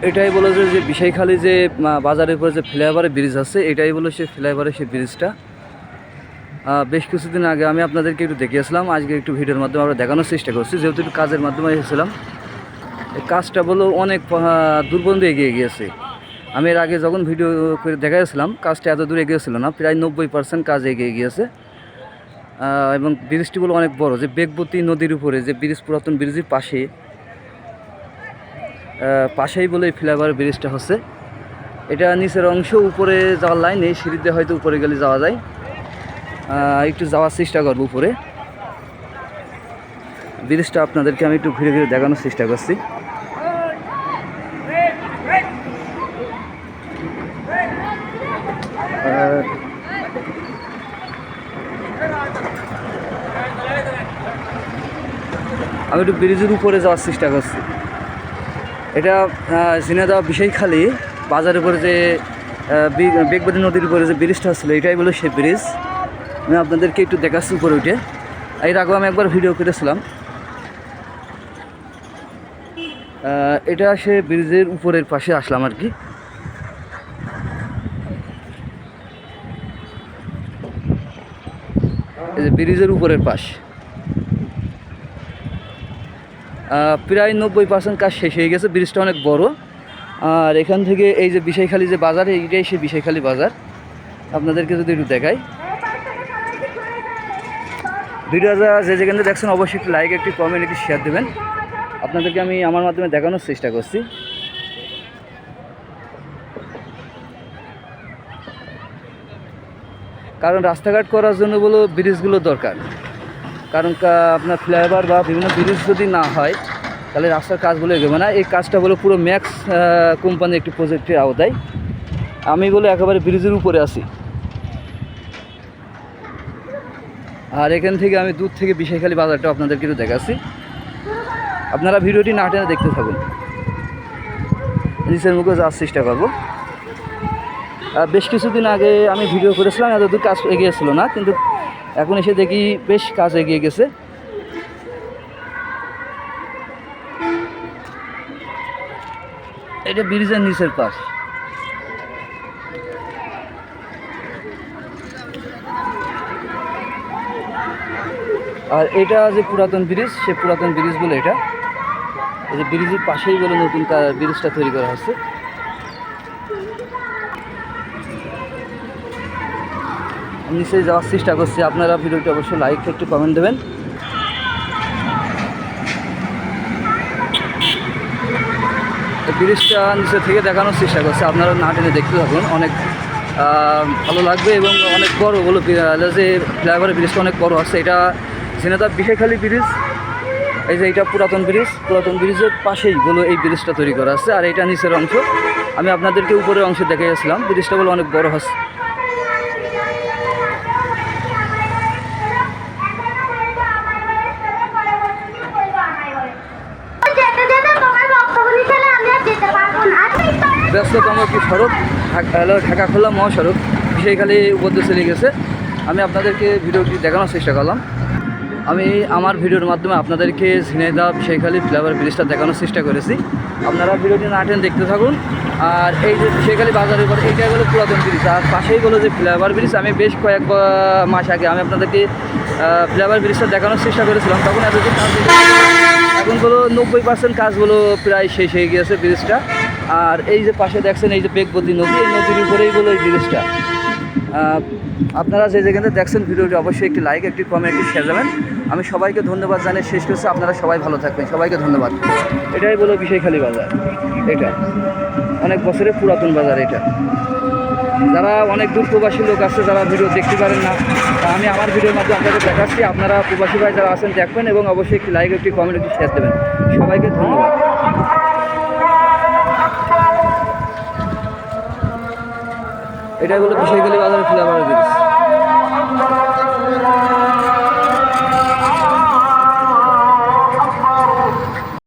এটাই বলে যে বিষয়খালী যে বাজারের উপরে যে ফ্লাইওভারের ব্রিজ আছে, এটাই বলে সে ফ্লাইওভারের সেই ব্রিজটা। বেশ কিছুদিন আগে আমি আপনাদেরকে একটু দেখিয়েছিলাম, আজকে একটু ভিডিওর মাধ্যমে আমরা দেখানোর চেষ্টা করছি, যেহেতু একটু কাজের মাধ্যমে এসেছিলাম। এই কাজটা বলো অনেক দূরবন্ধ এগিয়ে গিয়েছে। আমি এর আগে যখন ভিডিও করে দেখাইছিলাম, কাজটা এত দূর এগিয়েছিল না, প্রায় 90% কাজ এগিয়ে গিয়েছে। এবং ব্রিজটি বলো অনেক বড়, যে বেগবতী নদীর উপরে যে ব্রিজ, পুরাতন ব্রিজের পাশেই বলে এই ফ্লাইওভার ব্রিজটা হচ্ছে। এটা নিচের অংশ, উপরে যাওয়ার লাইন এই সিঁড়িতে হয়তো উপরে গেলে যাওয়া যায়। একটু যাওয়ার চেষ্টা করবো উপরে। ব্রিজটা আপনাদেরকে আমি একটু ঘুরে ঘুরে দেখানোর চেষ্টা করছি। আমি একটু ব্রিজের উপরে যাওয়ার চেষ্টা করছি। এটা ঝিনাইদহ বিষয়খালী বাজারের উপরে যে বেগবতী নদীর উপরে যে ব্রিজটা ছিল, এটাই বলে সেই ব্রিজ। আমি আপনাদেরকে একটু দেখাচ্ছি উপরে উঠে। এর আগেও আমি একবার ভিডিও করেছিলাম। এটা সে ব্রিজের উপরের পাশে আসলাম আর কি। এই যে ব্রিজের উপরের পাশ, প্রায় 90% কাজ শেষ হয়ে গেছে। ব্রিজটা অনেক বড়। আর এখান থেকে এই যে বিষয়খালী যে বাজার, এইটাই সে বিষয়খালী বাজার। আপনাদেরকে যদি একটু দেখাই, ভিডিওটা যে যেখানে দেখছেন অবশ্যই একটি লাইক, একটি কমেন্ট, একটি শেয়ার দেবেন। আপনাদেরকে আমি আমার মাধ্যমে দেখানোর চেষ্টা করছি। কারণ রাস্তাঘাট করার জন্য বলো ব্রিজগুলো দরকার। কারণ আপনার ফ্লাইওভার বা বিভিন্ন ব্রিজ যদি না হয়, তাহলে রাস্তার কাজগুলো এগোবে না। এই কাজটা বলো পুরো ম্যাক্স কোম্পানির একটি প্রজেক্টের আওতায়। আমি বলে একেবারে ব্রিজের উপরে আছি। আর এখান থেকে আমি দূর থেকে বিষয়খালী বাজারটা আপনাদেরকে একটু দেখাচ্ছি। আপনারা ভিডিওটি না টেনে দেখতে থাকুন। নিচের মুখে যাওয়ার চেষ্টা করবো। বেশ কিছুদিন আগে আমি ভিডিও করেছিলাম, এত দূর কাজ এগিয়েছিল না, কিন্তু এখন এসে দেখি বেশ কাজ এগিয়ে গেছে। এটা ব্রিজের নিচের পাশ। আর এটা যে পুরাতন ব্রিজ, সে পুরাতন ব্রিজ বলে এটা। এই যে ব্রিজের পাশেই বলে নতুন ব্রিজটা তৈরি করা হচ্ছে। নিচে যাওয়ার চেষ্টা করছি। আপনারা ভিডিওটি অবশ্যই লাইক, একটু কমেন্ট দেবেন। ব্রিজটা নিচে থেকে দেখানোর চেষ্টা করছি, আপনারা না টেনে দেখতে থাকুন। অনেক ভালো লাগবে এবং অনেক বড় বলো যে ফ্লাইওভারের ব্রিজটা অনেক বড় আছে। এটা ঝিনাইদহ বিষয়খালী ব্রিজ। এই যে এটা পুরাতন ব্রিজ, পুরাতন ব্রিজের পাশেই বলো এই ব্রিজটা তৈরি করা আছে। আর এটা নিচের অংশ, আমি আপনাদেরকে উপরের অংশে দেখিয়েছিলাম। ব্রিজটা বলে অনেক বড় হচ্ছে। ব্যস্ততম একটি সড়ক, ঢাকা খোলা মহাসড়ক বিষয়খালী উপদ্য চলে গেছে। আমি আপনাদেরকে ভিডিওটি দেখানোর চেষ্টা করলাম। আমি আমার ভিডিওর মাধ্যমে আপনাদেরকে ঝিনাইদহ বিষয়খালী ফ্লাইওভার ব্রিজটা দেখানোর চেষ্টা করেছি। আপনারা ভিডিওটি না টেনে দেখতে থাকুন। আর এই যে বিষয়খালী বাজারের উপর, এইটাই হলো পুরাতন ব্রিজ। আর পাশেই বলো যে ফ্লাইওভার ব্রিজ। আমি বেশ কয়েক মাস আগে আমি আপনাদেরকে ফ্লাইওভার ব্রিজটা দেখানোর চেষ্টা করেছিলাম, তখন এতদিন কাজ, এখন বলো 90% কাজগুলো প্রায় শেষ হয়ে গিয়েছে ব্রিজটা। আর এই যে পাশে দেখছেন এই যে বেগবতী নদী, এই নদীর উপরেই বলো এই ব্রিজটা। আপনারা যে যেখানে দেখছেন ভিডিওটি অবশ্যই একটি লাইক, একটি কমেন্ট, একটি শেয়ার দেবেন। আমি সবাইকে ধন্যবাদ জানিয়ে শেষ করছি। আপনারা সবাই ভালো থাকবেন, সবাইকে ধন্যবাদ। এটাই বলো বিষয়খালী বাজার। এটা অনেক বছরের পুরাতন বাজার। এটা যারা অনেক দূর প্রবাসী লোক আছে, যারা ভিডিও দেখতে পারেন না, আমি আমার ভিডিওর মাধ্যমে আপনাদের দেখাচ্ছি। আপনারা প্রবাসী ভাই যারা আছেন দেখবেন এবং অবশ্যই একটি লাইক, একটি কমেন্ট, একটি শেয়ার দেবেন। সবাইকে ধন্যবাদ। এটাই হলো বিষয়খালী বাজারের ফ্লাইওভার ব্রিজ।